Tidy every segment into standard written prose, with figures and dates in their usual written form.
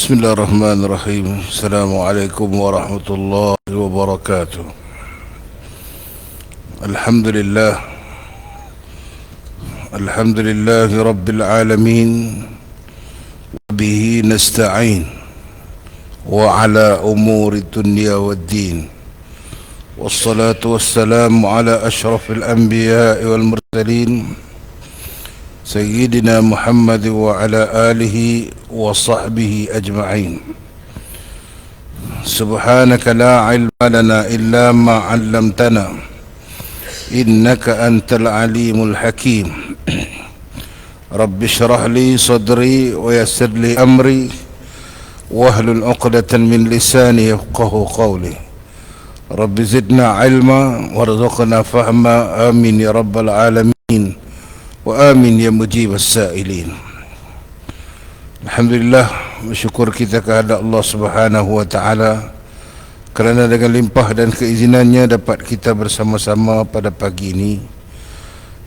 Bismillahirrahmanirrahim. Assalamualaikum warahmatullahi wabarakatuh. Alhamdulillah. Alhamdulillahi rabbil alamin. Bihi nasta'in. Wa ala umuri dunya waddin. Wassalatu wassalamu ala ashrafil anbiya'i wal mursalin Sayyidina Muhammad wa ala alihi wa sahbihi ajma'in. Subhanaka la ilma lana illa ma 'allamtana innaka antal alimul hakim. Rabbi shrah li sadri wa yassir li amri wahlul 'uqdatan min lisani yafqahu qawli. Rabbi zidna ilma warzuqna fahma, amin ya rabbal alamin. Wa amin ya mujib as-sa'ilin. Alhamdulillah, bersyukur kita kepada Allah Subhanahu wa taala kerana dengan limpah dan keizinannya dapat kita bersama-sama pada pagi ini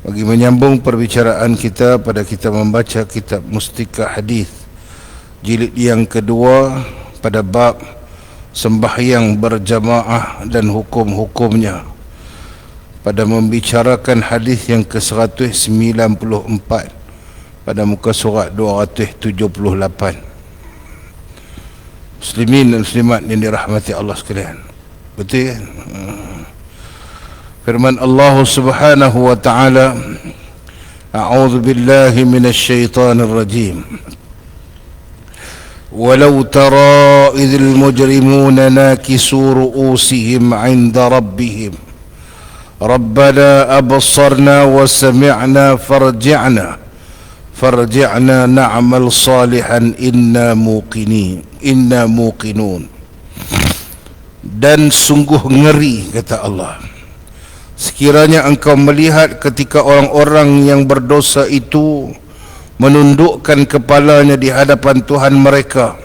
bagi menyambung perbicaraan kita pada kita membaca kitab Mustika Hadis jilid yang kedua pada bab sembahyang berjamaah dan hukum-hukumnya, pada membicarakan hadis yang ke-194 pada muka surat 278. Muslimin dan muslimat yang dirahmati Allah sekalian, betul kan? Firman Allah Subhanahu wa taala, a'udzu billahi minasy syaithanir rajim. Walau tara idzal mujrimuna nakisu ru'usihim 'inda rabbihim Rabbana absarna wa sami'na farji'na na'mal salihan inna muqinun. Dan sungguh ngeri, kata Allah, sekiranya engkau melihat ketika orang-orang yang berdosa itu menundukkan kepalanya di hadapan Tuhan mereka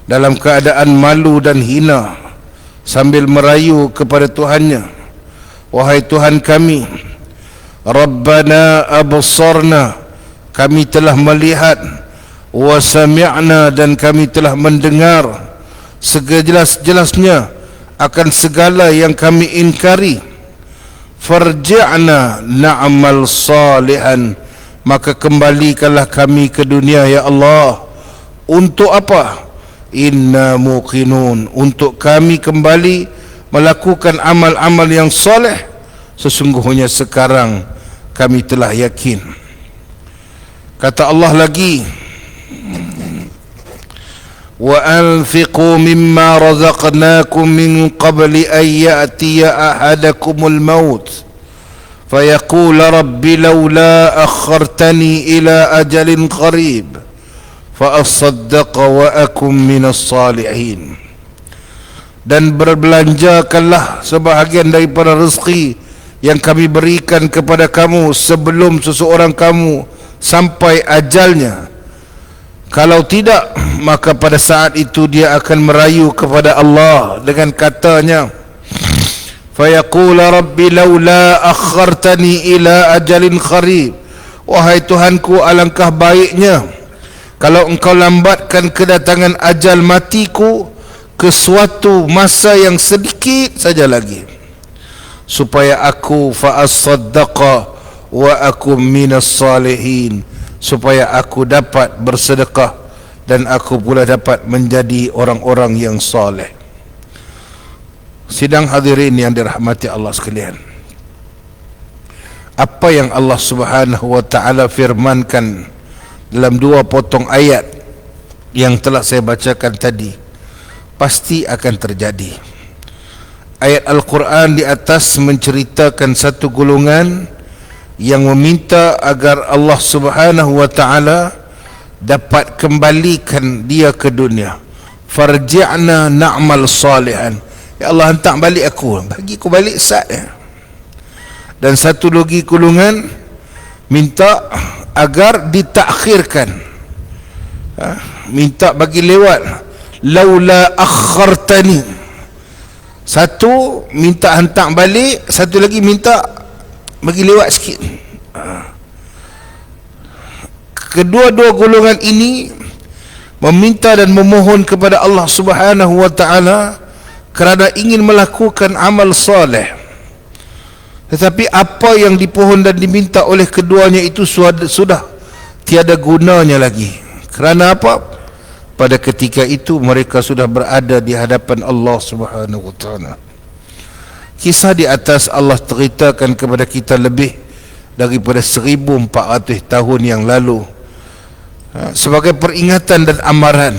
dalam keadaan malu dan hina sambil merayu kepada Tuhannya, wahai Tuhan kami, Rabbana absarna, kami telah melihat, wa sami'na, dan kami telah mendengar sejelas-jelasnya akan segala yang kami ingkari. Farji'na na'mal salihan, maka kembalikanlah kami ke dunia ya Allah. Untuk apa? Inna muqinun, untuk kami kembali melakukan amal-amal yang soleh, sesungguhnya sekarang kami telah yakin. Kata Allah lagi, wa anfiqu mimma razaqnakum min qabli an ya'tiya ahadakumul maut fayaqul rabbi laula akhartani ila ajalin qarib fa asaddaqa wa akum minas salihin. Dan berbelanjakanlah sebahagian daripada rezeki yang kami berikan kepada kamu sebelum seseorang kamu sampai ajalnya. Kalau tidak, maka pada saat itu dia akan merayu kepada Allah dengan katanya, fayaqul rabbi laula akhartani ila ajalin qarib, wahai Tuhanku, alangkah baiknya kalau engkau lambatkan kedatangan ajal matiku ke suatu masa yang sedikit saja lagi, supaya aku fa'asaddaqa wa akum minas salihin, supaya aku dapat bersedekah dan aku pula dapat menjadi orang-orang yang saleh. Sidang hadirin yang dirahmati Allah sekalian, apa yang Allah Subhanahu wa taala firmankan dalam dua potong ayat yang telah saya bacakan tadi pasti akan terjadi. Ayat Al-Quran di atas menceritakan satu golongan yang meminta agar Allah Subhanahu wa taala dapat kembalikan dia ke dunia. Farji'na na'mal salihan, ya Allah, hantar balik aku, bagi aku balik sat ya. Dan satu lagi golongan minta agar ditakhirkan, minta bagi lewat, laula akhartani. Satu minta hantar balik, satu lagi minta bagi lewat sikit. Kedua-dua golongan ini meminta dan memohon kepada Allah Subhanahu wa taala kerana ingin melakukan amal soleh. Tetapi apa yang dipohon dan diminta oleh keduanya itu sudah tiada gunanya lagi. Kerana apa? Pada ketika itu mereka sudah berada di hadapan Allah Subhanahu wa taala. Kisah di atas Allah ceritakan kepada kita lebih daripada 1400 tahun yang lalu, sebagai peringatan dan amaran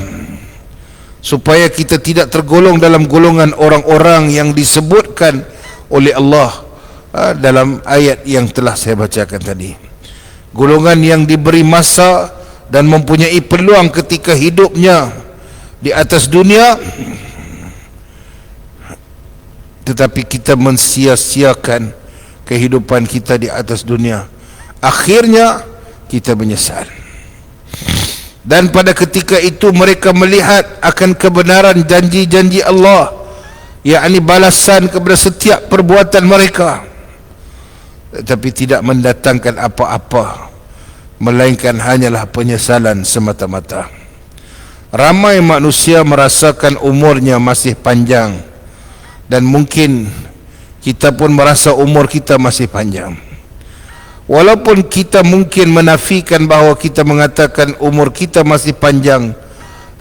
supaya kita tidak tergolong dalam golongan orang-orang yang disebutkan oleh Allah dalam ayat yang telah saya bacakan tadi. Golongan yang diberi masa dan mempunyai peluang ketika hidupnya di atas dunia, tetapi kita mensia-siakan kehidupan kita di atas dunia. Akhirnya kita menyesal. Dan pada ketika itu mereka melihat akan kebenaran janji-janji Allah, yakni balasan kepada setiap perbuatan mereka, tetapi tidak mendatangkan apa-apa, melainkan hanyalah penyesalan semata-mata. Ramai manusia merasakan umurnya masih panjang, dan mungkin kita pun merasa umur kita masih panjang. Walaupun kita mungkin menafikan bahawa kita mengatakan umur kita masih panjang,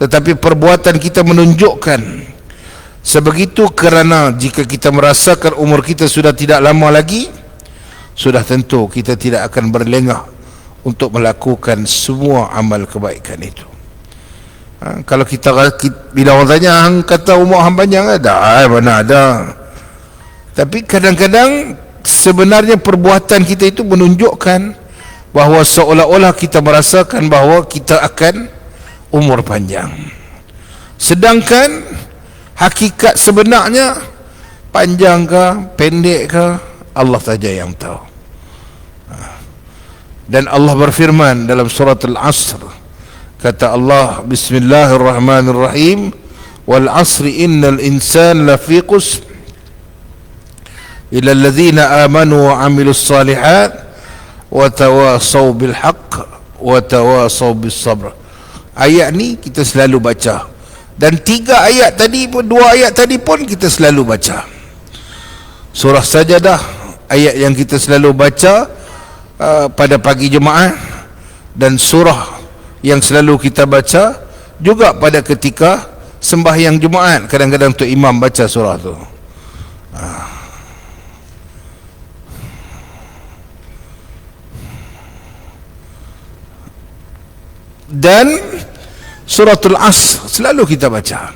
tetapi perbuatan kita menunjukkan sebegitu. Kerana jika kita merasakan umur kita sudah tidak lama lagi, sudah tentu kita tidak akan berlengah untuk melakukan semua amal kebaikan itu. Kalau kita bila orang tanya, hang kata umur hang panjang, ada mana ada. Tapi kadang-kadang sebenarnya perbuatan kita itu menunjukkan bahawa seolah-olah kita merasakan bahawa kita akan umur panjang, sedangkan hakikat sebenarnya panjang ke pendek ke, Allah saja yang tahu. Dan Allah berfirman dalam surat Al-Asr, kata Allah, Bismillahirrahmanirrahim, wal asri innal insana lafi qusr illa alladhina amanu wa amilus salihat wa tawasaw bil haqq wa tawasaw bis sabr. Ayat ni kita selalu baca, dan 3 ayat tadi pun, 2 ayat tadi pun kita selalu baca. Surah Sajadah, ayat yang kita selalu baca pada pagi Jumaat, dan surah yang selalu kita baca juga pada ketika sembahyang Jumaat. Kadang-kadang tu imam baca surah tu. Dan suratul Asr selalu kita baca.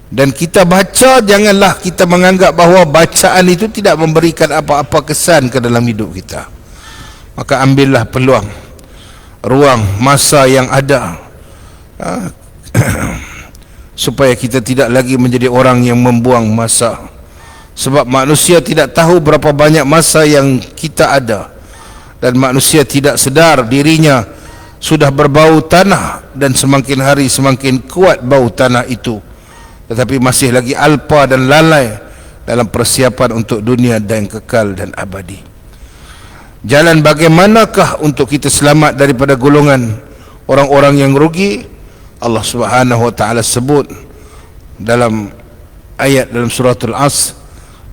Dan kita baca, janganlah kita menganggap bahawa bacaan itu tidak memberikan apa-apa kesan ke dalam hidup kita. Maka ambillah peluang, ruang, masa yang ada, supaya kita tidak lagi menjadi orang yang membuang masa. Sebab manusia tidak tahu berapa banyak masa yang kita ada, dan manusia tidak sedar dirinya sudah berbau tanah, dan semakin hari semakin kuat bau tanah itu, tetapi masih lagi alpa dan lalai dalam persiapan untuk dunia dan kekal dan abadi. Jalan bagaimanakah untuk kita selamat daripada golongan orang-orang yang rugi? Allah Subhanahu wa taala sebut dalam ayat dalam suratul Asr,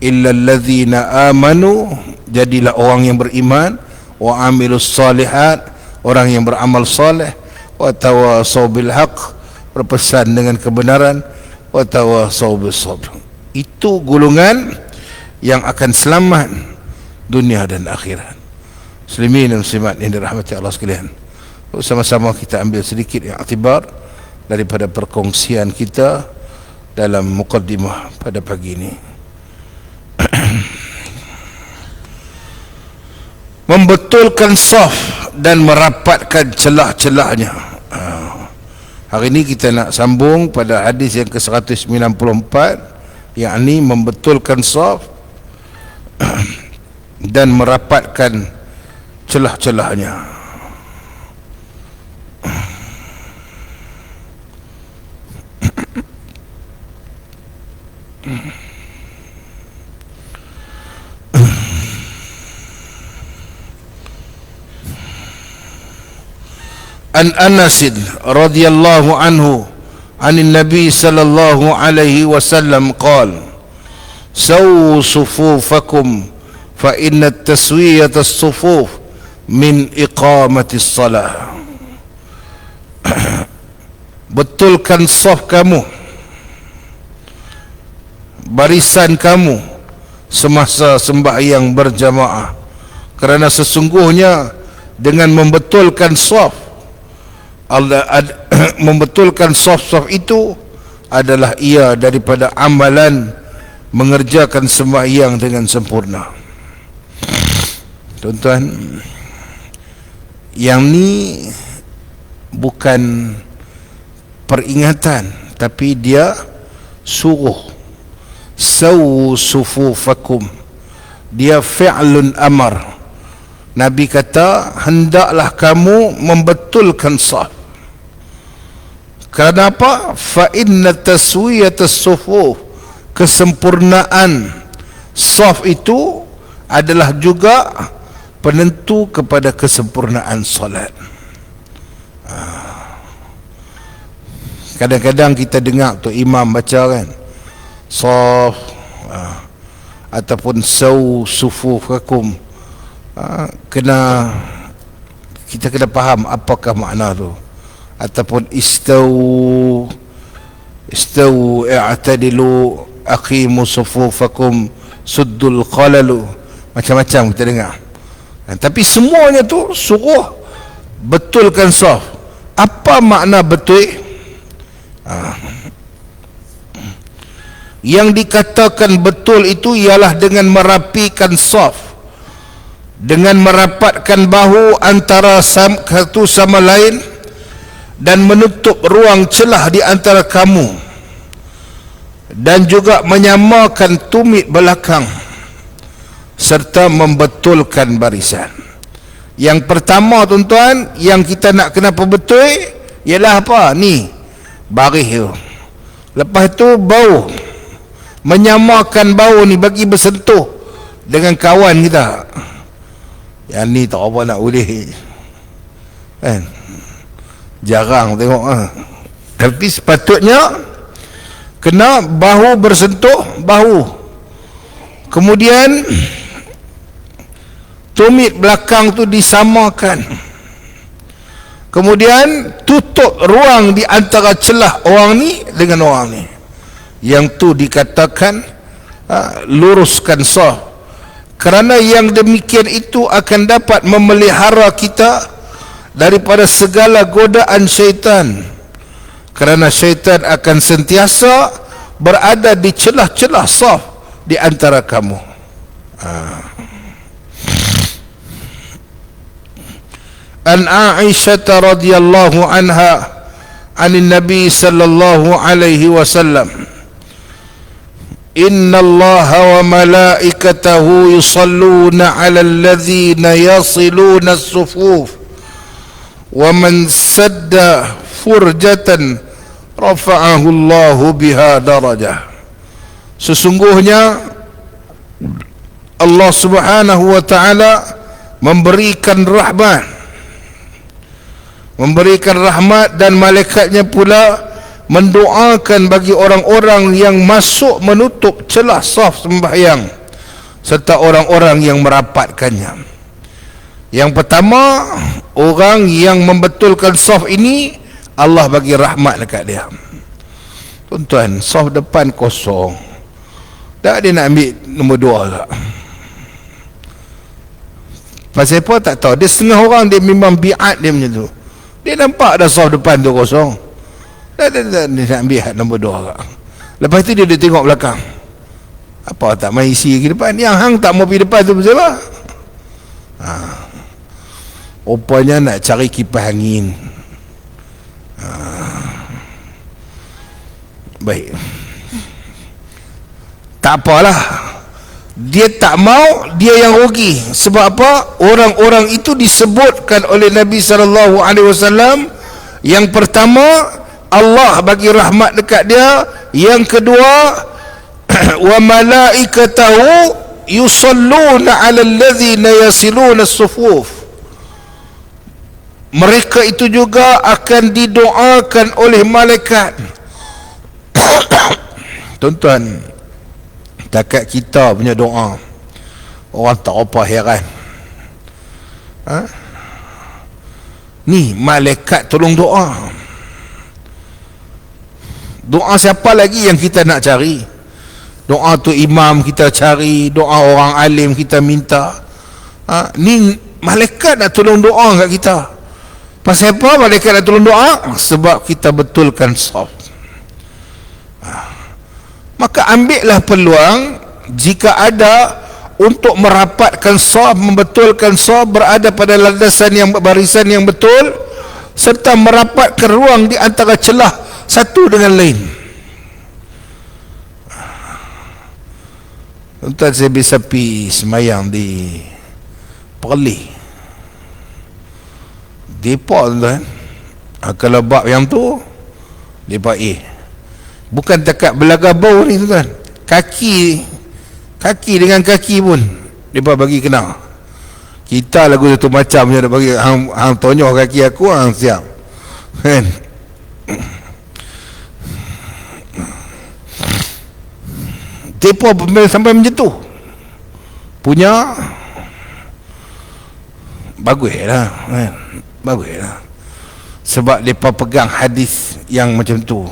illal ladzina amanu, jadilah orang yang beriman, wa amilus salihat, orang yang beramal saleh, wa tawasaw bil haqq, berpesan dengan kebenaran, wa tawasaw bis sabr. Itu golongan yang akan selamat dunia dan akhirat. Muslimin dan muslimat yang dirahmati Allah sekalian, sama-sama kita ambil sedikit iktibar daripada perkongsian kita dalam muqaddimah pada pagi ini. Membetulkan saf dan merapatkan celah-celahnya. Hari ini kita nak sambung pada hadis yang ke-194, yakni membetulkan saf dan merapatkan celah-celahnya. an Anas radhiyallahu anhu عن النبي صلى الله عليه وسلم قال سووا صفوفكم فإن التسوية الصفوف من إقامة الصلاة. Betulkan saf kamu, barisan kamu semasa sembahyang berjamaah, kerana sesungguhnya dengan membetulkan saf, membetulkan saf-saf itu adalah ia daripada amalan mengerjakan sembahyang dengan sempurna. Tuan-tuan, yang ni bukan peringatan, tapi dia suruh. Sawu sufufakum, dia fi'lun amar. Nabi kata, hendaklah kamu membetulkan saf. Kenapa? Fa inna taswiyatas sufuf, kesempurnaan saf itu adalah juga penentu kepada kesempurnaan solat. Kadang-kadang kita dengar tu imam baca kan, saf ataupun saw sufufakum, kita kena faham apakah makna tu. Ataupun istawu i'tadilu aqimu sufufakum suddul qalalu, macam-macam kita dengar. Tapi semuanya tu suruh betulkan saf. Apa makna betul? Yang dikatakan betul itu ialah dengan merapikan saf, dengan merapatkan bahu antara satu sama lain, dan menutup ruang celah di antara kamu, dan juga menyamakan tumit belakang, serta membetulkan barisan. Yang pertama tuan-tuan, yang kita nak kena betul ialah apa? Ni baris tu. Lepas tu bau, menyamakan bau ni bagi bersentuh dengan kawan kita. Yang ni tak apa nak boleh kan, jarang tengok tapi sepatutnya kena bahu bersentuh bahu, kemudian tumit belakang tu disamakan, kemudian tutup ruang di antara celah orang ni dengan orang ni. Yang tu dikatakan luruskan saf, kerana yang demikian itu akan dapat memelihara kita daripada segala godaan syaitan, kerana syaitan akan sentiasa berada di celah-celah saf di antara kamu. An Aisyah radhiyallahu anha anin Nabi sallallahu alaihi wasallam, inna Allaha wa malaikatahu yusalluna 'alal ladzina yasiluna as-sufuf wa man sadda furjatan rafa'ahu Allahu biha darajah. Sesungguhnya Allah Subhanahu wa taala memberikan rahmat dan malaikatnya pula mendoakan bagi orang-orang yang masuk menutup celah saf sembahyang serta orang-orang yang merapatkannya. Yang pertama, orang yang membetulkan saf ini Allah bagi rahmat dekat dia. Tuan-tuan, saf depan kosong, tak dia nak ambil nombor 2 tak? Pasal apa tak tahu. Dia setengah orang dia memang biat dia macam tu. Dia nampak dah saf depan tu kosong, dia nak ambil nombor 2 tak? Lepas tu dia tengok belakang, apa tak main isi ke depan. Yang hang tak mau pergi depan tu pasal apa? Rupanya nak cari kipas angin. Baik, tak apalah, dia tak mau, dia yang rugi. Sebab apa? Orang-orang itu disebutkan oleh Nabi SAW. Yang pertama, Allah bagi rahmat dekat dia. Yang kedua, wa malaikatahu yusalluna 'alal ladzina yasiluna as-sufuf. mereka itu juga akan didoakan oleh malaikat. Tuan-tuan, takat kita punya doa, orang tak apa heran. Ni malaikat tolong doa. Doa siapa lagi yang kita nak cari? Doa tu imam kita cari, doa orang alim kita minta. Ni malaikat nak tolong doa kat kita. Pasal apa malaikat nak tolong doa? Sebab kita betulkan saf. Maka ambillah peluang jika ada untuk merapatkan saf, membetulkan saf, berada pada landasan yang barisan yang betul, serta merapatkan ruang di antara celah satu dengan lain. Tuan, saya bisa pergi semayang di Perlis, Depok, tuan. Kalau bab yang tu Depok bukan dekat Belaga Bau ni, tuan. Kaki dengan kaki pun mereka bagi kena. Kita lagu satu macam je nak bagi hang tonyoh kaki aku, hang siap kan. Depa sampai menjatuh punya baguslah kan, baguslah sebab mereka pegang hadis yang macam tu.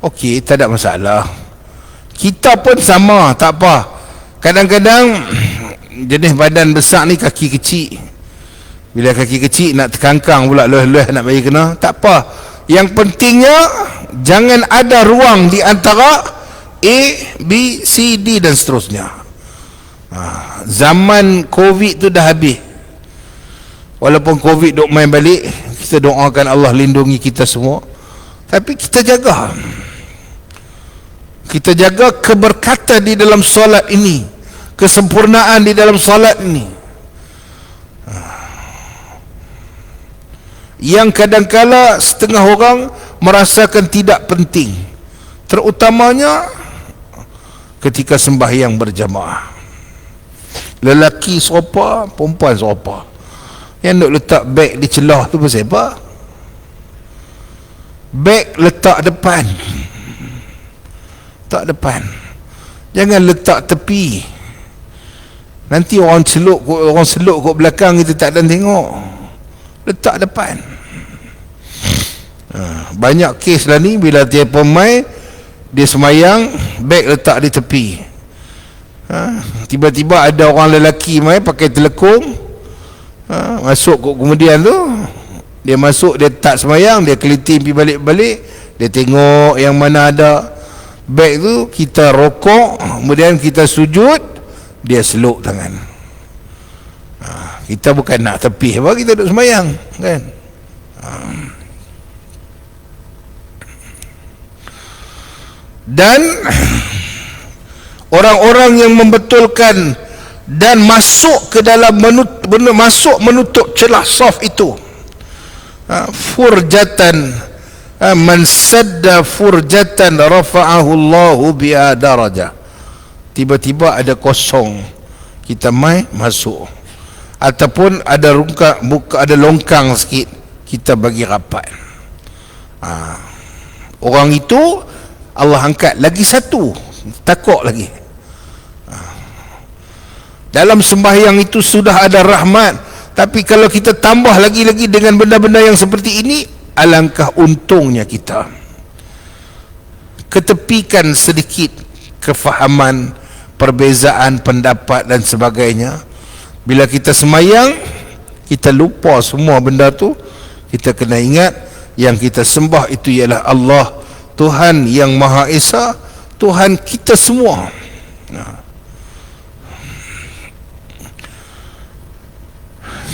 Okey, tak ada masalah. Kita pun sama, tak apa. Kadang-kadang jenis badan besar ni kaki kecil. Bila kaki kecil nak terkangkang pula, leh-leh nak bagi kena, tak apa. Yang pentingnya jangan ada ruang di antara A, B, C, D dan seterusnya. Zaman Covid tu dah habis. Walaupun Covid duk main balik, kita doakan Allah lindungi kita semua. Tapi kita jaga keberkatan di dalam solat ini, kesempurnaan di dalam solat ini, yang kadangkala setengah orang merasakan tidak penting, terutamanya ketika sembahyang berjamaah. Lelaki sopa, perempuan sopa, yang nak letak beg di celah tu pasal apa? Beg letak depan, tak depan, jangan letak tepi. Nanti orang seluk kat belakang kita tak ada tengok. Letak depan. Banyak kes lah ni, bila dia pemain, dia semayang, beg letak di tepi. Tiba-tiba ada orang lelaki main pakai telekung, masuk kot kemudian tu, dia masuk, dia tak semayang, dia keliting pergi balik-balik, dia tengok yang mana ada beg tu. Kita rokok, kemudian kita sujud, dia seluk tangan. Kita bukan nak tepi apa, kita duduk semayang kan. Dan orang-orang yang membetulkan dan masuk ke dalam menutup celah saf itu, furjatan, man sadda furjatan rafa'ahu Allahu biha darajah. Tiba-tiba ada kosong, kita mai masuk, ataupun ada ada longkang sikit, kita bagi rapat. Orang itu Allah angkat lagi satu, takut lagi. Dalam sembahyang itu sudah ada rahmat, tapi kalau kita tambah lagi-lagi dengan benda-benda yang seperti ini, alangkah untungnya kita. Ketepikan sedikit kefahaman, perbezaan pendapat dan sebagainya. Bila kita semayang, kita lupa semua benda tu. Kita kena ingat yang kita sembah itu ialah Allah, Tuhan yang Maha Esa, Tuhan kita semua.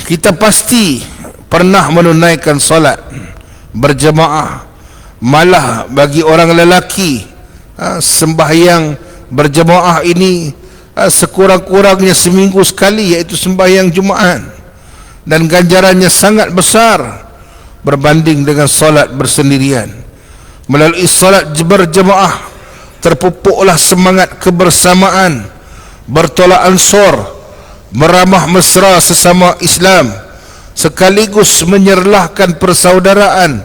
Kita pasti pernah menunaikan solat berjemaah. Malah bagi orang lelaki, sembahyang berjemaah ini sekurang-kurangnya seminggu sekali, iaitu sembahyang Jumaat, dan ganjarannya sangat besar berbanding dengan solat bersendirian. Melalui solat berjemaah terpupuklah semangat kebersamaan, bertolak ansur, meramah mesra sesama Islam, sekaligus menyerlahkan persaudaraan,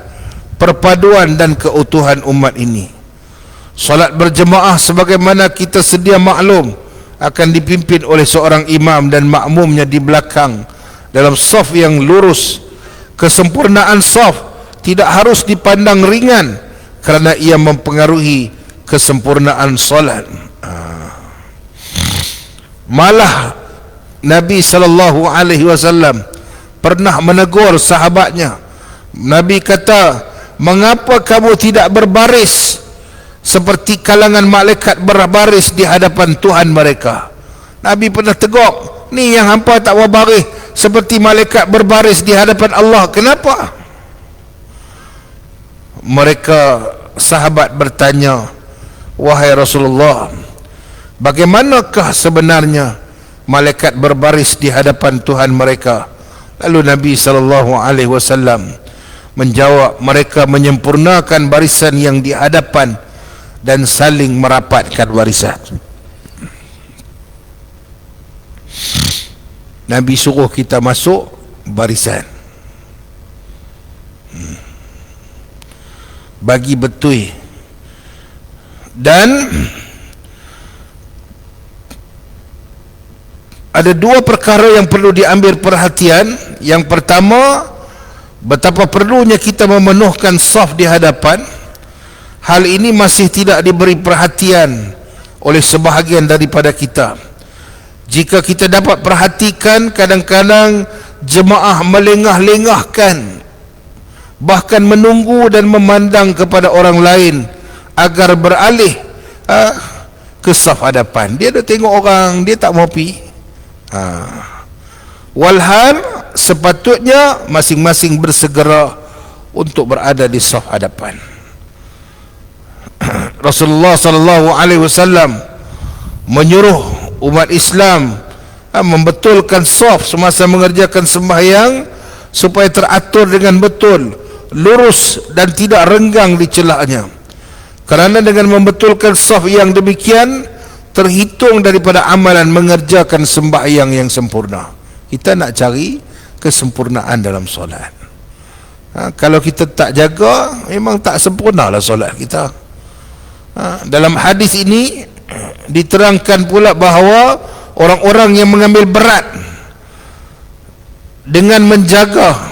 perpaduan dan keutuhan umat ini. Solat berjemaah sebagaimana kita sedia maklum akan dipimpin oleh seorang imam dan makmumnya di belakang dalam saf yang lurus. Kesempurnaan saf tidak harus dipandang ringan kerana ia mempengaruhi kesempurnaan solat. Malah Nabi SAW pernah menegur sahabatnya. Nabi kata, "Mengapa kamu tidak berbaris seperti kalangan malaikat berbaris di hadapan Tuhan mereka?" Nabi pernah tegur, "Ni yang hampa tak berbaris seperti malaikat berbaris di hadapan Allah. Kenapa?" Mereka sahabat bertanya, "Wahai Rasulullah, bagaimanakah sebenarnya malaikat berbaris di hadapan Tuhan mereka?" Lalu Nabi SAW menjawab, "Mereka menyempurnakan barisan yang di hadapan dan saling merapatkan barisan." Nabi suruh kita masuk barisan, bagi betul. Dan ada dua perkara yang perlu diambil perhatian. Yang pertama, betapa perlunya kita memenuhkan saf di hadapan. Hal ini masih tidak diberi perhatian oleh sebahagian daripada kita. Jika kita dapat perhatikan, kadang-kadang jemaah melengah-lengahkan, bahkan menunggu dan memandang kepada orang lain agar beralih ke saf hadapan. Dia dah tengok orang, dia tak mau pergi. Walhal sepatutnya masing-masing bersegera untuk berada di saf hadapan. Rasulullah SAW menyuruh umat Islam membetulkan saf semasa mengerjakan sembahyang supaya teratur dengan betul, lurus dan tidak renggang di celahnya. Kerana dengan membetulkan saf yang demikian terhitung daripada amalan mengerjakan sembahyang yang sempurna. Kita nak cari kesempurnaan dalam solat. Kalau kita tak jaga, memang tak sempurnalah solat kita. Dalam hadis ini diterangkan pula bahawa orang-orang yang mengambil berat dengan menjaga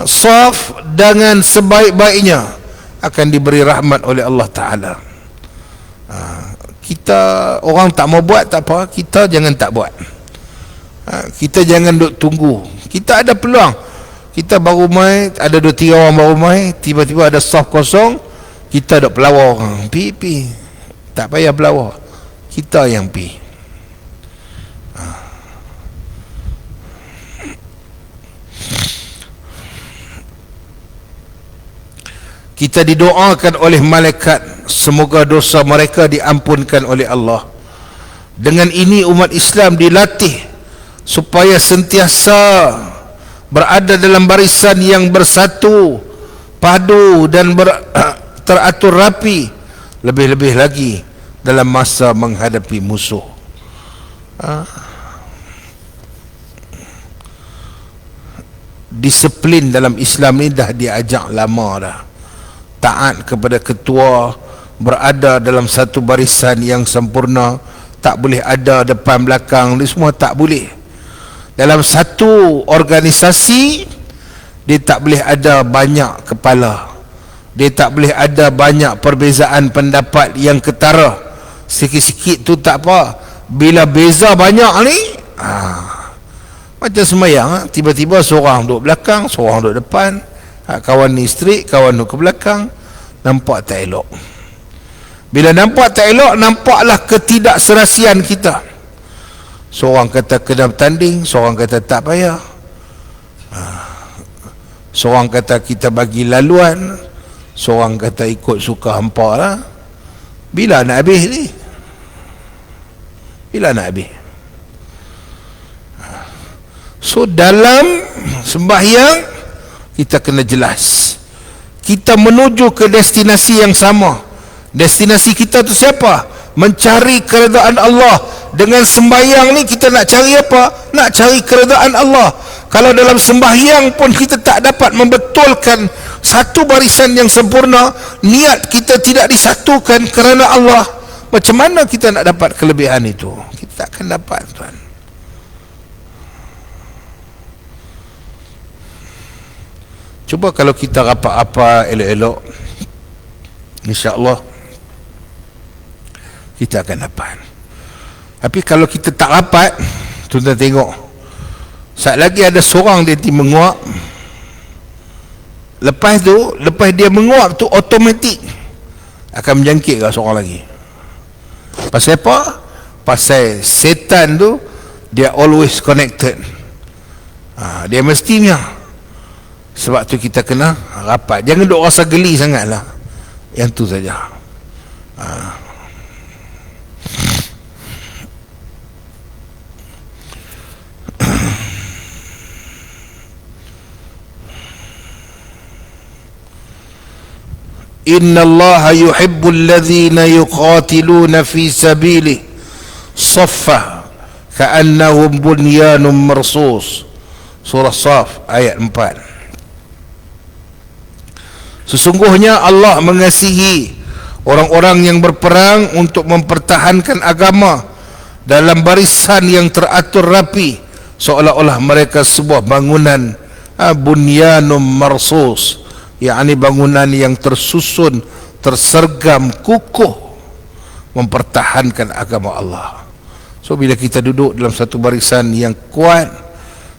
saf dengan sebaik-baiknya akan diberi rahmat oleh Allah Ta'ala. Kita orang tak mau buat, tak apa, kita jangan tak buat. Kita jangan duk tunggu. Kita ada peluang, kita baru mai, ada 2-3 orang baru mai, tiba-tiba ada saf kosong, kita duk pelawar orang. Pi. Tak payah pelawar, kita yang pi. Kita didoakan oleh malaikat semoga dosa mereka diampunkan oleh Allah. Dengan ini umat Islam dilatih supaya sentiasa berada dalam barisan yang bersatu, padu dan teratur rapi, lebih-lebih lagi dalam masa menghadapi musuh. Disiplin dalam Islam ni dah diajak lama dah. Taat kepada ketua, berada dalam satu barisan yang sempurna, tak boleh ada depan belakang, ni semua tak boleh. Dalam satu organisasi, dia tak boleh ada banyak kepala, dia tak boleh ada banyak perbezaan pendapat yang ketara. Sikit-sikit tu tak apa, bila beza banyak ni macam semayang, tiba-tiba seorang duduk belakang, seorang duduk depan, kawan ni isteri, kawan tu ke belakang, nampak tak elok. Bila nampak tak elok, nampaklah ketidakserasian kita. Seorang kata kena bertanding, seorang kata tak payah, seorang kata kita bagi laluan, seorang kata ikut suka hampa lah. Bila nak habis ni? Bila nak habis? So dalam sembahyang kita kena jelas, kita menuju ke destinasi yang sama. Destinasi kita tu siapa? Mencari keredaan Allah Dengan sembahyang ni kita nak cari apa? Nak cari keredaan Allah. Kalau dalam sembahyang pun kita tak dapat membetulkan satu barisan yang sempurna, niat kita tidak disatukan kerana Allah, macam mana kita nak dapat kelebihan itu? Kita tak akan dapat, tuan. Cuba kalau kita rapat-rapat elok-elok, insya-Allah kita akan dapat. Tapi kalau kita tak rapat, tuan-tuan tengok, saat lagi ada seorang dia menguap, lepas dia menguap tu automatik akan menjangkit ke seorang lagi. Pasal apa? Pasal setan tu dia always connected. Dia mestinya. Sebab tu kita kena rapat. Jangan duk rasa geli sangatlah. Yang tu saja. Inna Allah yuhibbul ladhina yuqatiluna fi sabilihi saffa ka'annahum bunyanun marsus. Surah Saf ayat 4. Sesungguhnya Allah mengasihi orang-orang yang berperang untuk mempertahankan agama dalam barisan yang teratur rapi, seolah-olah mereka sebuah bangunan bunyanun marsus, yakni bangunan yang tersusun, tersergam, kukuh mempertahankan agama Allah. So bila kita duduk dalam satu barisan yang kuat,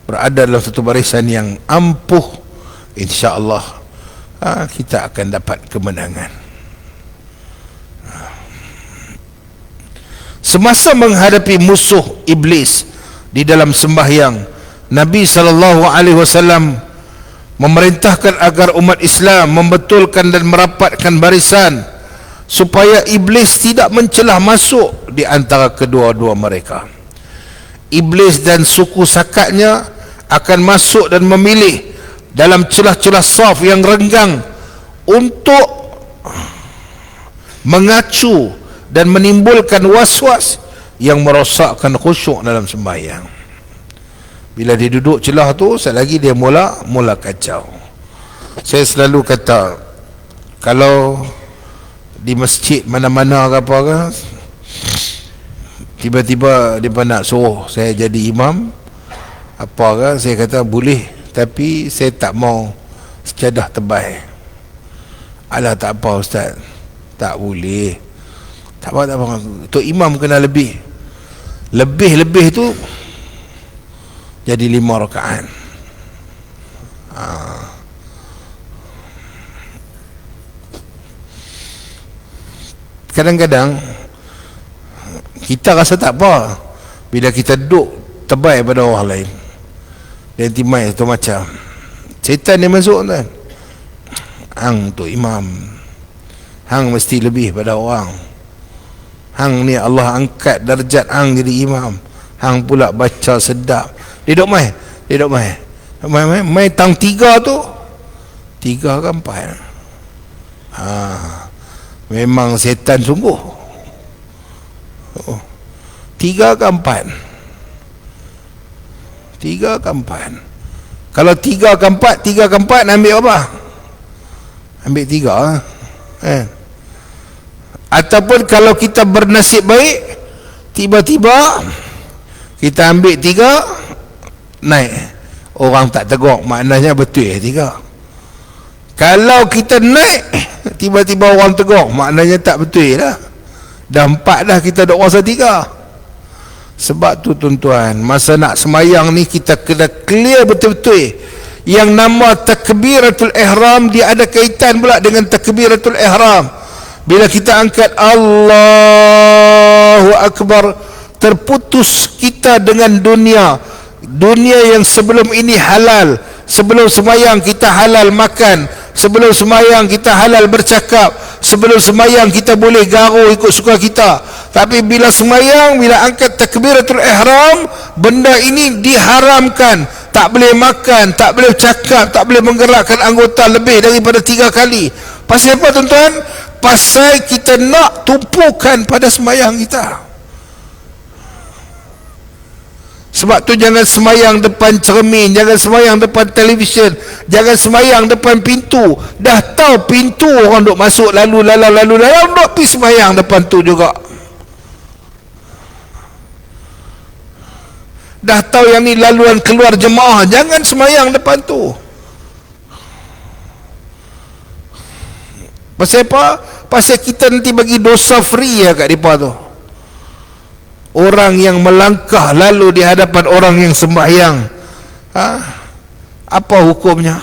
berada dalam satu barisan yang ampuh, insya-Allah kita akan dapat kemenangan. Semasa menghadapi musuh iblis di dalam sembahyang, Nabi SAW memerintahkan agar umat Islam membetulkan dan merapatkan barisan supaya iblis tidak mencelah masuk di antara kedua-dua mereka. Iblis dan suku sakatnya akan masuk dan memilih dalam celah-celah saf yang renggang untuk mengacu dan menimbulkan was-was yang merosakkan khusyuk dalam sembahyang. Bila dia duduk celah tu, selagi dia mula kacau. Saya selalu kata, kalau di masjid mana-mana ke apa ke, tiba-tiba dia nak suruh saya jadi imam apa ke, saya kata boleh, tapi saya tak mau sejadah tebal. Alah, tak apa ustaz, tak boleh. Tak apa. Untuk imam kena lebih tu jadi 5 rakaat. Kadang-kadang kita rasa tak apa bila kita duduk tebal pada orang lain. Dan timai tu macam setan dia masuk tuan. Hang tu imam, hang mesti lebih pada orang. Hang ni Allah angkat darjat hang jadi imam, hang pula baca sedap. Dia duk mai tang 3 tu 3 ke 4. Memang setan sungguh. 3 ke 4. 3 ke 4. Kalau 3 ke 4 ambil apa? Ambil 3 Ataupun kalau kita bernasib baik, tiba-tiba kita ambil 3 naik, orang tak tegur, maknanya betul 3. Kalau kita naik tiba-tiba orang tegur, maknanya tak betul lah. Dah 4 dah kita duk rasa 3. Sebab tu tuan-tuan, masa nak semayang ni kita kena clear betul-betul. Yang nama takbiratul ihram, dia ada kaitan pula dengan takbiratul ihram. Bila kita angkat Allahu Akbar, terputus kita dengan dunia yang sebelum ini halal. Sebelum semayang kita halal makan, sebelum semayang kita halal bercakap, sebelum semayang kita boleh garu ikut suka kita. Tapi bila semayang, bila angkat takbiratul ihram, benda ini diharamkan. Tak boleh makan, tak boleh cakap, tak boleh menggerakkan anggota lebih daripada 3 kali. Pasal apa tuan-tuan? Pasal kita nak tumpukan pada semayang kita. Sebab tu jangan semayang depan cermin, jangan semayang depan televisyen, jangan semayang depan pintu. Dah tahu pintu orang duk masuk lalu duk pergi semayang depan tu juga. Dah tahu yang ni laluan keluar jemaah, jangan semayang depan tu. Pasal apa? Pasal kita nanti bagi dosa free ya kat mereka tu. Orang yang melangkah lalu di hadapan orang yang sembahyang, apa hukumnya?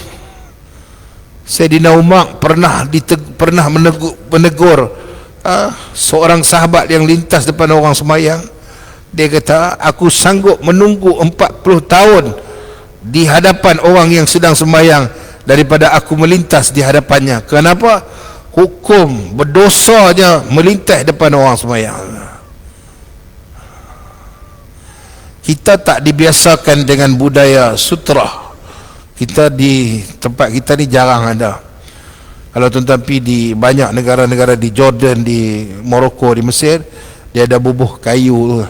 Sayyidina Umar pernah menegur seorang sahabat yang lintas depan orang sembahyang. Dia kata, aku sanggup menunggu 40 tahun di hadapan orang yang sedang sembahyang daripada aku melintas di hadapannya. Kenapa? Hukum berdosanya melintas depan orang sembahyang. Kita tak dibiasakan dengan budaya sutra. Kita di tempat kita ni jarang ada. Kalau tuan-tuan pergi di banyak negara-negara, di Jordan, di Morocco, di Mesir, dia ada bubuh kayu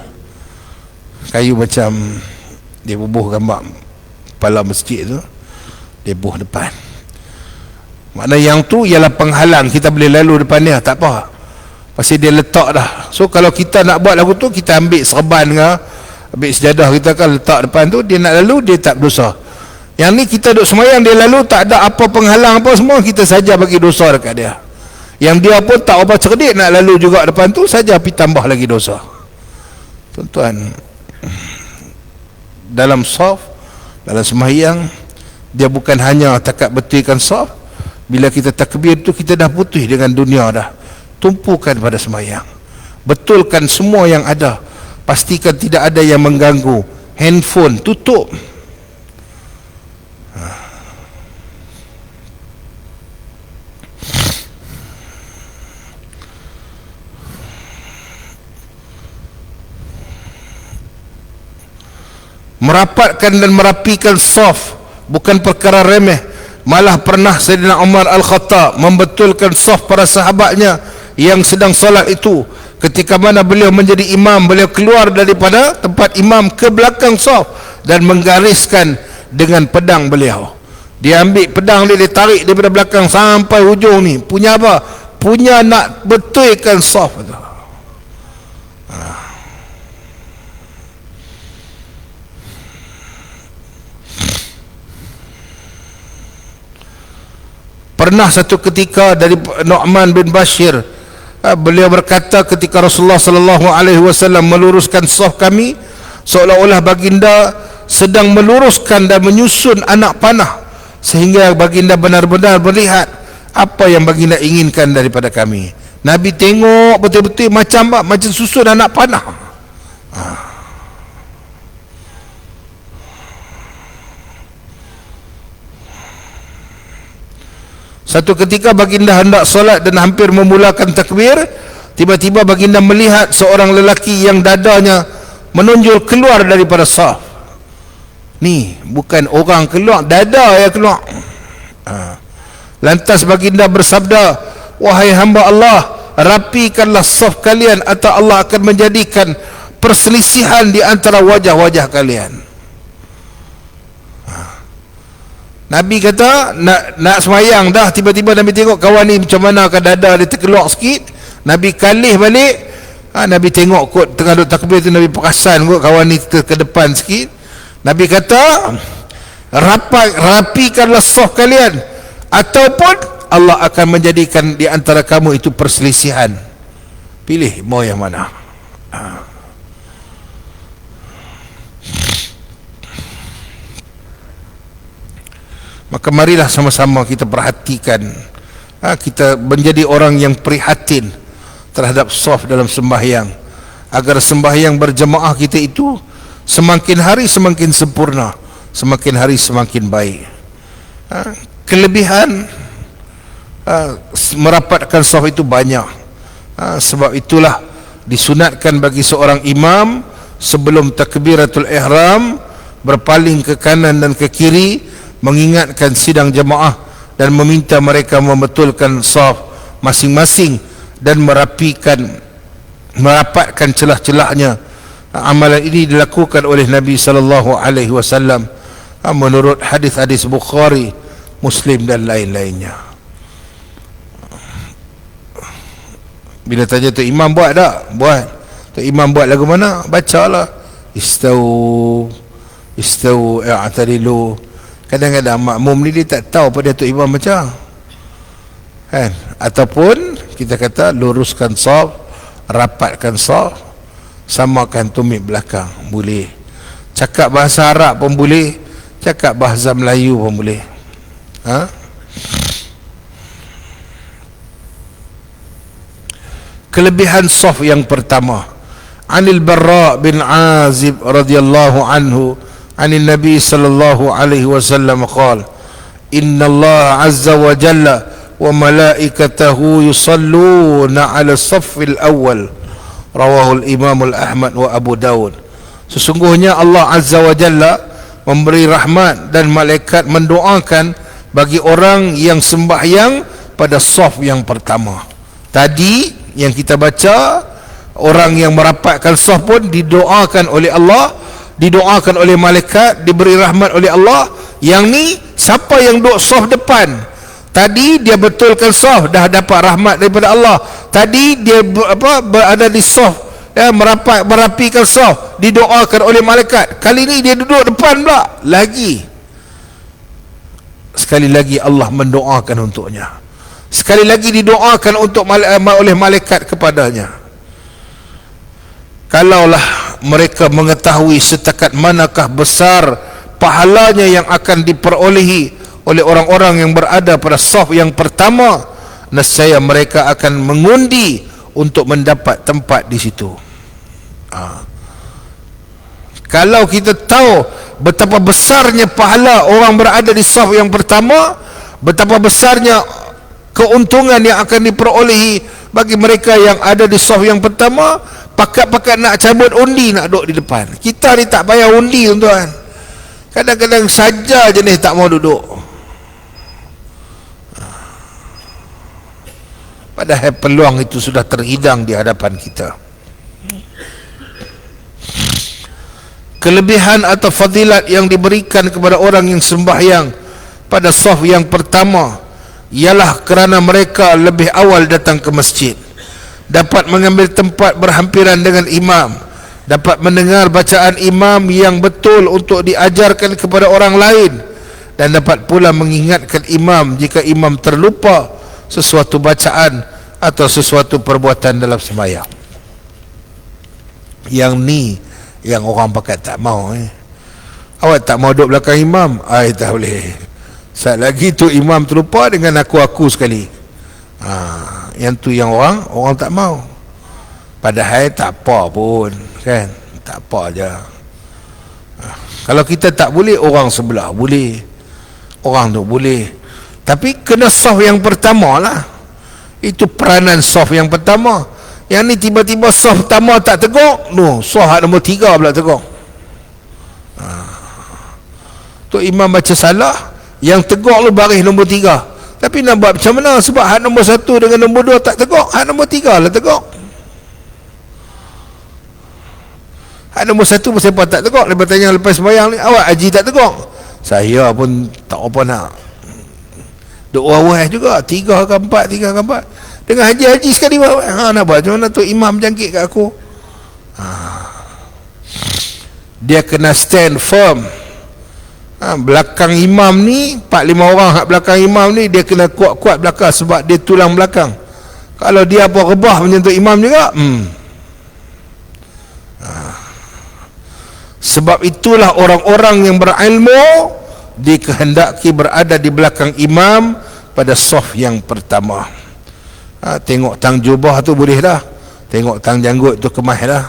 macam dia bubuh gambar kepala masjid tu, dia bubuh depan. Makna yang tu ialah penghalang, kita boleh lalu depan dia, tak apa, pasal dia letak dah. So kalau kita nak buat lagu tu, kita ambil serban ke, ambil sejadah kita kan letak depan tu, dia nak lalu, dia tak berdosa. Yang ni kita duduk semayang, dia lalu, tak ada apa penghalang apa semua, kita saja bagi dosa dekat dia. Yang dia pun tak apa cerdik, nak lalu juga depan tu, saja pergi tambah lagi dosa. Tuan-tuan, dalam saf, dalam semayang, dia bukan hanya takat betulkan saf. Bila kita takbir tu, kita dah putih dengan dunia dah. Tumpukan pada semayang, betulkan semua yang ada, pastikan tidak ada yang mengganggu. Handphone tutup. Merapatkan dan merapikan saf bukan perkara remeh. Malah pernah Sayyidina Umar Al-Khattab membetulkan saf para sahabatnya yang sedang solat itu. Ketika mana beliau menjadi imam, beliau keluar daripada tempat imam ke belakang saf dan menggariskan dengan pedang beliau. Dia ambil pedang dia tarik daripada belakang sampai hujung ni. Punya apa? Punya nak betulkan saf tu. Pernah satu ketika dari Nu'man bin Bashir, beliau berkata ketika Rasulullah sallallahu alaihi wasallam meluruskan saf kami, seolah-olah baginda sedang meluruskan dan menyusun anak panah, sehingga baginda benar-benar melihat apa yang baginda inginkan daripada kami. Nabi tengok betul-betul macam susun anak panah. Satu ketika baginda hendak solat dan hampir memulakan takbir, tiba-tiba baginda melihat seorang lelaki yang dadanya menonjol keluar daripada saf. Ni bukan orang keluar, dada yang keluar. Lantas baginda bersabda, wahai hamba Allah, rapikanlah saf kalian atau Allah akan menjadikan perselisihan di antara wajah-wajah kalian. Nabi kata nak semayang dah, tiba-tiba Nabi tengok kawan ni macam mana akan dada dia terkeluar sikit. Nabi kalih balik. Nabi tengok kot tengah duduk takbir tu, Nabi perasan kot kawan ni ke depan sikit. Nabi kata, rapikanlah saf kalian ataupun Allah akan menjadikan di antara kamu itu perselisihan. Pilih mau yang mana. Maka marilah sama-sama kita perhatikan, kita menjadi orang yang prihatin terhadap saf dalam sembahyang, agar sembahyang berjemaah kita itu semakin hari semakin sempurna, semakin hari semakin baik. Kelebihan merapatkan saf itu banyak. Sebab itulah disunatkan bagi seorang imam sebelum takbiratul ihram berpaling ke kanan dan ke kiri, mengingatkan sidang jemaah dan meminta mereka membetulkan saf masing-masing dan merapatkan celah-celahnya Amalan ini dilakukan oleh Nabi sallallahu alaihi wasallam menurut hadis-hadis Bukhari, Muslim dan lain-lainnya. Bila tanya tu imam buat tak? Buat. Tu imam buat lagu mana? Bacalah. Istau i'tadilu. Kadang-kadang makmum ni dia tak tahu pada tu imam baca. Kan? Ataupun kita kata luruskan saf, rapatkan saf, samakan tumit belakang, boleh. Cakap bahasa Arab pun boleh, cakap bahasa Melayu pun boleh. Kelebihan saf yang pertama, Anil Barra bin Azib radhiyallahu anhu anil Nabi sallallahu alaihi wasallam qala, Inna Allah azza wa jalla wa malaikatahu yusalluna ala as-saffil awwal. Rawahul Imam Ahmad wa Abu Dawud. Sesungguhnya Allah azza wa jalla memberi rahmat dan malaikat mendoakan bagi orang yang sembahyang pada saf yang pertama. Tadi yang kita baca, orang yang merapatkan saf pun didoakan oleh Allah, didoakan oleh malaikat, diberi rahmat oleh Allah. Yang ni siapa yang duduk saf depan, tadi dia betulkan saf, dah dapat rahmat daripada Allah. Tadi dia berada di saf, merapikan saf, didoakan oleh malaikat. Kali ni dia duduk depan pula lagi. Sekali lagi Allah mendoakan untuknya. Sekali lagi didoakan untuk oleh malaikat kepadanya. Kalaulah mereka mengetahui setakat manakah besar pahalanya yang akan diperolehi oleh orang-orang yang berada pada saf yang pertama, nescaya mereka akan mengundi untuk mendapat tempat di situ. Kalau kita tahu betapa besarnya pahala orang berada di saf yang pertama, betapa besarnya keuntungan yang akan diperolehi bagi mereka yang ada di saf yang pertama, pakat-pakat nak cabut undi nak duduk di depan. Kita ni tak payah undi, tuan-tuan. Kadang-kadang saja jenis tak mau duduk. Padahal peluang itu sudah terhidang di hadapan kita. Kelebihan atau fadilat yang diberikan kepada orang yang sembahyang pada saf yang pertama ialah kerana mereka lebih awal datang ke masjid, dapat mengambil tempat berhampiran dengan imam, dapat mendengar bacaan imam yang betul untuk diajarkan kepada orang lain, dan dapat pula mengingatkan imam jika imam terlupa sesuatu bacaan atau sesuatu perbuatan dalam sembahyang. Yang ni yang orang pakat tak mau. Awak tak mau duduk belakang imam? Tak boleh. Saat lagi tu imam terlupa dengan aku sekali. Yang tu yang orang tak mau. Padahal tak apa pun, kan? Tak apa aja. Kalau kita tak boleh, orang sebelah boleh, orang tu boleh. Tapi kena saf yang pertama lah. Itu peranan saf yang pertama. Yang ni tiba-tiba saf pertama tak tegak, saf nombor 3 pula tegak. Tu imam baca salah, yang tegak lu baris nombor 3. Tapi nak buat macam mana? Sebab hak nombor 1 dengan nombor 2 tak tegak, hak nombor 3 lah tegak. Hak nombor 1 pun siapa tak tegak. Lepas tanya lepas sembahyang ni, awak haji tak tegak? Saya pun tak apa nak. Duk awal juga, 3 ke 4. Dengan haji-haji sekali nak buat macam mana tu imam jangkit kat aku. Dia kena stand firm. Belakang imam ni 4-5 orang hak belakang imam ni, dia kena kuat-kuat belakang sebab dia tulang belakang. Kalau dia apa rebah menyentuh imam juga, sebab itulah orang-orang yang berilmu dikehendaki berada di belakang imam pada saf yang pertama. Tengok tang jubah tu boleh dah, tengok tang janggut tu kemas dah,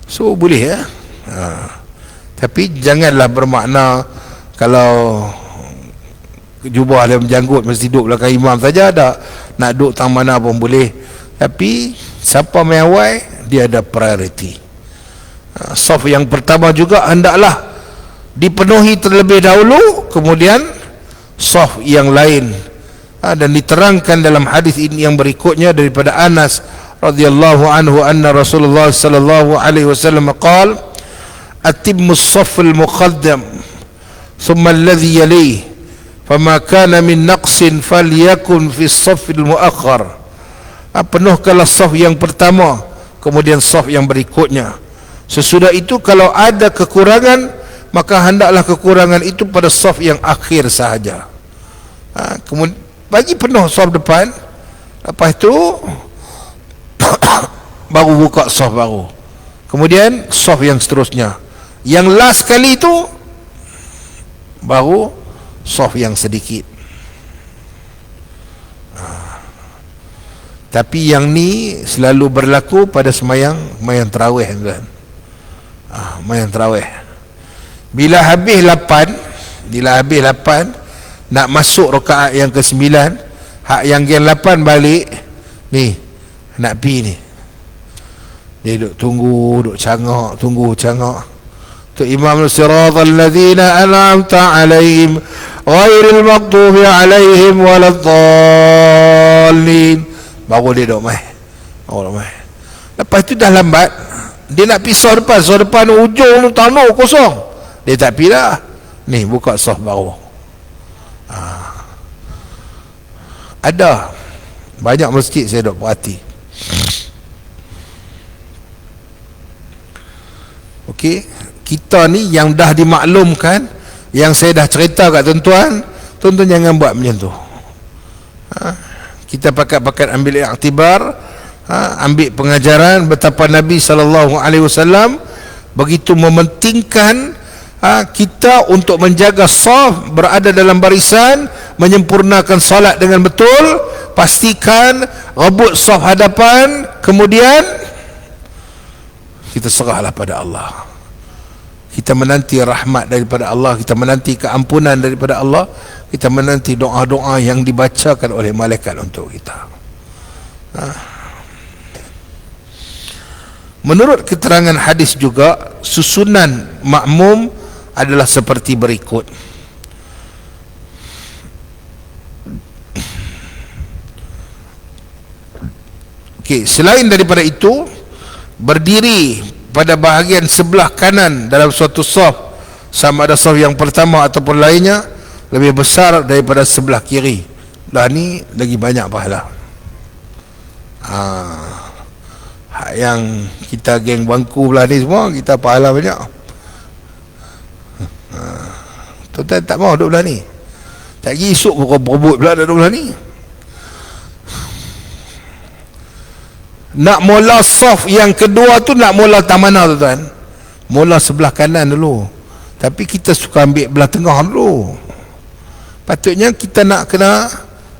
so boleh ya. Tapi janganlah bermakna kalau jubah dan janggut mesti duduk belakang imam saja. Ada nak duduk tang mana pun boleh, tapi siapa main awal dia ada priority. Saf yang pertama juga hendaklah dipenuhi terlebih dahulu, kemudian saf yang lain. Dan diterangkan dalam hadis ini yang berikutnya daripada Anas radhiyallahu anhu anna Rasulullah sallallahu alaihi wasallam qala atimmu as-saff al-muqaddam thumma alladhi yalihi fama kana min naqsin falyakun fi as-saff al-muakhkhar. Penuhkanlah saf yang pertama, kemudian saf yang berikutnya. Sesudah itu kalau ada kekurangan, maka hendaklah kekurangan itu pada saf yang akhir sahaja. Kemudian bagi penuh saf depan, lepas itu baru buka saf baru, kemudian saf yang seterusnya, yang last kali itu baru saf yang sedikit. Tapi yang ni selalu berlaku pada semayang tarawih, kan? Semayang tarawih. Bila habis 8, nak masuk rakaat yang ke-9, hak yang 8 balik ni, nak pi ni, dia duduk tunggu, duduk cangak, tu imam siratal ladzina an'amta alaihim ghairil maghdubi alaihim waladdallin, baru dia duduk mai. Lepas tu dah lambat, dia nak pergi saf depan ujung tu tanah kosong, dia tak pergi dah, ni buka saf baru. Ada banyak masjid saya duk perhati. Okey, kita ni yang dah dimaklumkan, yang saya dah cerita kat tuan-tuan jangan buat macam tu. Kita pakat ambil iktibar, ambil pengajaran betapa Nabi SAW begitu mementingkan kita untuk menjaga saf, berada dalam barisan, menyempurnakan solat dengan betul, pastikan rebut saf hadapan, kemudian kita serahlah pada Allah. Kita menanti rahmat daripada Allah, kita menanti keampunan daripada Allah, kita menanti doa-doa yang dibacakan oleh malaikat untuk kita. Menurut keterangan hadis juga, susunan makmum adalah seperti berikut. Okey, selain daripada itu, berdiri pada bahagian sebelah kanan dalam suatu saf, sama ada saf yang pertama ataupun lainnya, lebih besar daripada sebelah kiri. Dah ni lagi banyak pahala. Yang kita geng bangku belah ni semua, kita pahala banyak. Tuan-tuan tak mahu duduk belah ni, tak pergi esok pukul berebut pula duduk belah ni. Nak mula saf yang kedua tu, nak mula tak mana tuan-tuan? Mula sebelah kanan dulu, tapi kita suka ambil belah tengah dulu. Patutnya kita nak kena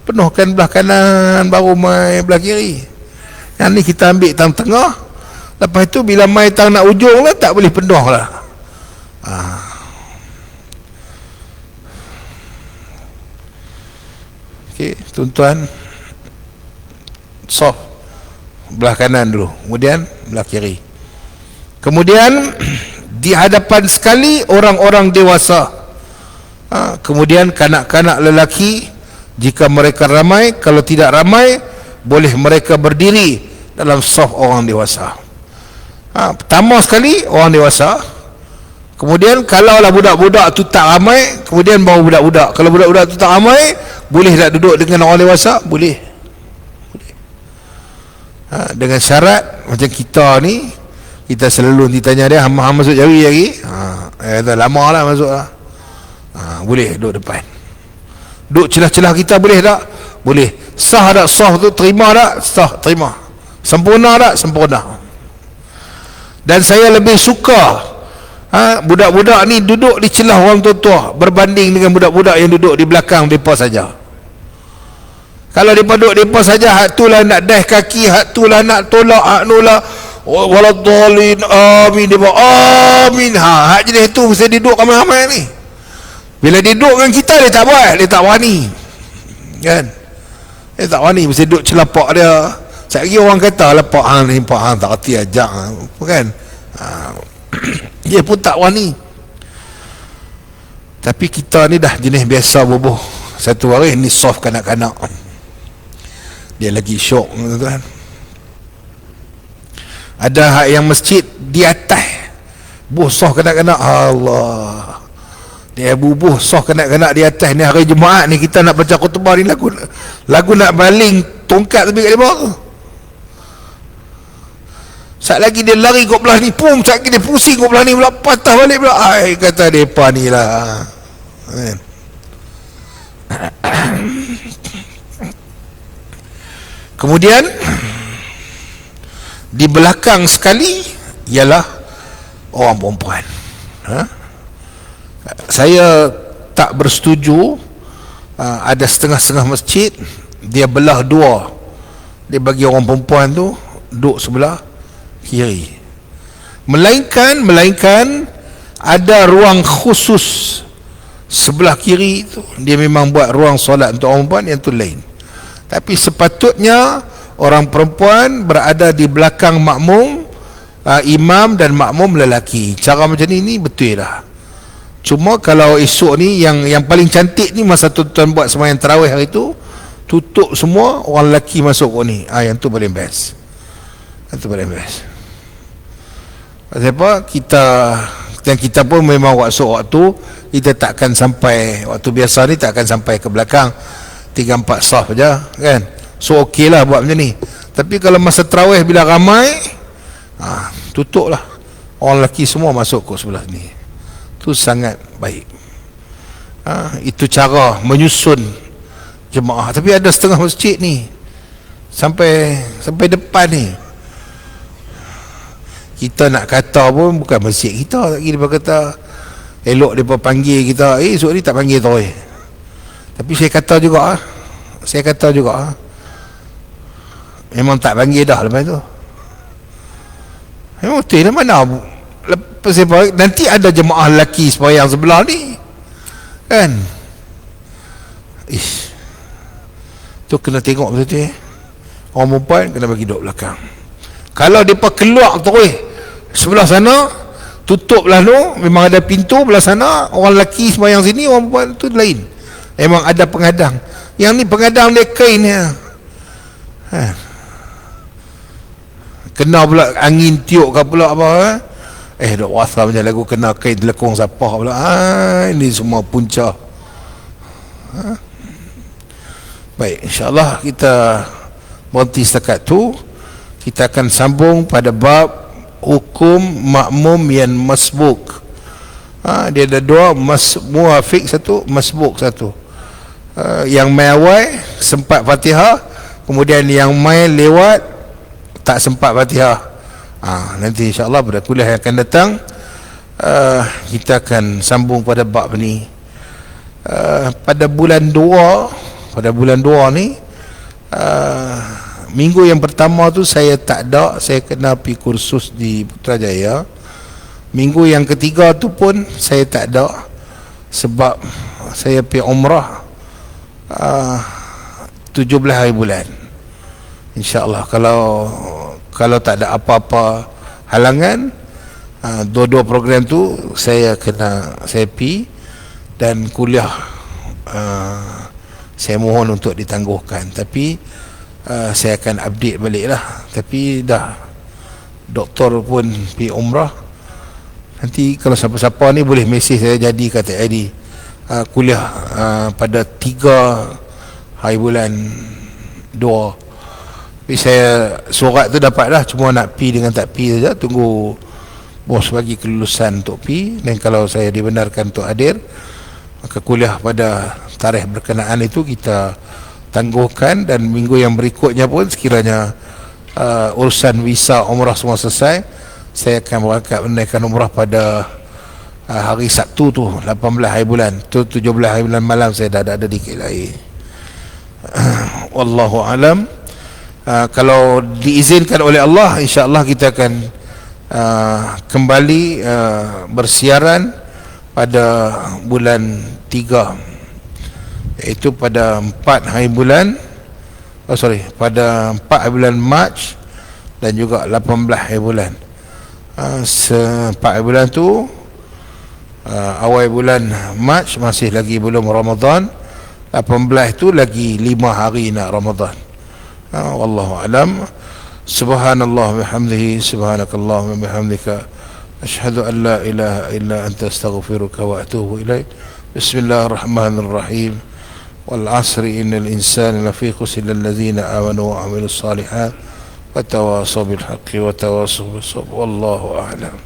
penuhkan belah kanan, baru mai belah kiri. Yang ni kita ambil tengah, lepas tu bila mai nak ujung lah, tak boleh penuh lah. Okey, tuan-tuan, saf belah kanan dulu, kemudian belah kiri, kemudian di hadapan sekali orang-orang dewasa, kemudian kanak-kanak lelaki jika mereka ramai. Kalau tidak ramai, boleh mereka berdiri dalam saf orang dewasa. Pertama sekali orang dewasa, kemudian kalaulah budak-budak tu tak ramai, kemudian baru budak-budak. Kalau budak-budak tu tak ramai, boleh tak duduk dengan orang dewasa? Boleh. Dengan syarat macam kita ni, kita selalu ditanya dia, hang masuk jawi lagi? Dah lama lah masuk lah. Boleh duduk depan, duduk celah-celah kita, boleh tak? Boleh. Sah tak sah tu? Terima tak? Sah, terima. Sempurna tak? Sempurna. Dan saya lebih suka budak-budak ni duduk di celah orang tua-tua berbanding dengan budak-budak yang duduk di belakang mereka saja. Kalau mereka duduk mereka saja, hak tu lah nak daih kaki, hak tu lah nak tolak, hak tu lah waladhalin, amin, dia buat amin. Hak jenis tu mesti duduk ramai-ramai ni. Bila dia duduk dengan kita, dia tak buat, dia tak wani, kan? Dia tak wani, mesti duduk celapak dia. Sekali orang kata lepak hang ni, pak hang tak reti ajak, kan? Dia pun tak wani. Tapi kita ni dah jenis biasa bubuh. Satu hari ni soft kanak-kanak, dia lagi syok, tuan-tuan. Ada hak yang masjid di atas busoh kena-kena, Allah, dia bubuh soh kena-kena di atas ni. Hari Jumaat ni kita nak baca khutbah ni, lagu nak baling tongkat tepi kat dia bawah tu. Sat lagi dia lari kat belah ni, pum, sat lagi dia pusing kat belah ni pula, patah balik pula. Ai, kata depa ni lah. Kemudian di belakang sekali ialah orang perempuan. Saya tak bersetuju. Ada setengah-setengah masjid dia belah dua, dia bagi orang perempuan tu duduk sebelah kiri. Melainkan ada ruang khusus sebelah kiri tu, dia memang buat ruang solat untuk orang perempuan, yang tu lain. Tapi sepatutnya orang perempuan berada di belakang makmum, imam dan makmum lelaki. Cara macam ni betul lah. Cuma kalau esok ni yang paling cantik ni, masa tuan-tuan buat sembahyang tarawih hari tu, tutup semua, orang lelaki masuk kat ni. Yang tu paling best. Yang tu paling best. Pasal apa? Kita pun memang waktu kita takkan sampai, waktu biasa ni takkan sampai ke belakang 3-4 saf je kan. So okey lah buat macam ni. Tapi kalau masa tarawih bila ramai, tutup lah, orang lelaki semua masuk ke sebelah ni. Itu sangat baik. Itu cara menyusun jemaah. Tapi ada setengah masjid ni sampai depan ni, kita nak kata pun bukan masjid kita lagi. Dia kata elok dia panggil kita, esok ni tak panggil tarawih. Tapi saya kata juga memang tak panggil dah lepas tu. Memang betul lah, mana lepas nanti ada jemaah lelaki sembahyang sebelah ni kan. Tu kena tengok betul-betul. Orang perempuan kena bagi duduk belakang. Kalau mereka keluar terus sebelah sana, tutup lah tu, memang ada pintu belah sana, orang lelaki sembahyang sini, orang perempuan tu lain. Memang ada pengadang. Yang ni pengadang dia kain ni. Kena pula angin tiup ke pula apa. Dok wasa macam lagu kena kain telekong sapah pula. Ini semua punca. Baik, insyaAllah kita berhenti setakat tu. Kita akan sambung pada bab hukum makmum yang masbuk. Dia ada dua, muafiq satu, masbuk satu. Yang mai awal sempat Fatihah, kemudian yang mai lewat tak sempat Fatihah. Nanti insyaAllah pada kuliah yang akan datang kita akan sambung pada bab ni. Pada bulan 2 ni, minggu yang pertama tu saya tak ada, saya kena pergi kursus di Putrajaya. Minggu yang ketiga tu pun saya tak ada, sebab saya pergi umrah 17 hari bulan. InsyaAllah kalau tak ada apa-apa halangan, dua-dua program tu saya pergi. Dan kuliah saya mohon untuk ditangguhkan. Tapi saya akan update balik lah. Tapi dah doktor pun pergi umrah. Nanti kalau siapa-siapa ni boleh mesej saya, jadi kata ID kuliah pada 3 hari bulan 2. Tapi saya surat tu dapat dah, cuma nak pi dengan tak pi saja. Tunggu bos bagi kelulusan untuk pi. Dan kalau saya dibenarkan untuk hadir, maka kuliah pada tarikh berkenaan itu kita tangguhkan. Dan minggu yang berikutnya pun sekiranya urusan visa umrah semua selesai, saya akan berangkat menaikkan umrah pada hari Sabtu tu, 18 hari bulan tu, 17 hari bulan malam saya dah ada di KLIA. Wallahu alam. Kalau diizinkan oleh Allah, insya-Allah kita akan kembali bersiaran pada bulan 3, iaitu pada 4 hari bulan pada 4 hari bulan Mac dan juga 18 hari bulan. 4 hari bulan tu awal bulan Mac masih lagi belum Ramadan, 18 tu lagi 5 hari nak Ramadan. Wallahu alam. Subhanallah bihamdihi, subhanakallahumma bihamdika, asyhadu an la ilaha illa anta astaghfiruka wa atubu ilaik. Bismillahirrahmanirrahim. Wal asri innal insana lafi khusr illa alladhina amanu wa amilus salihat wa tawasaw bil haqqi wa tawasaw bis sabr. Wallahu a'lam.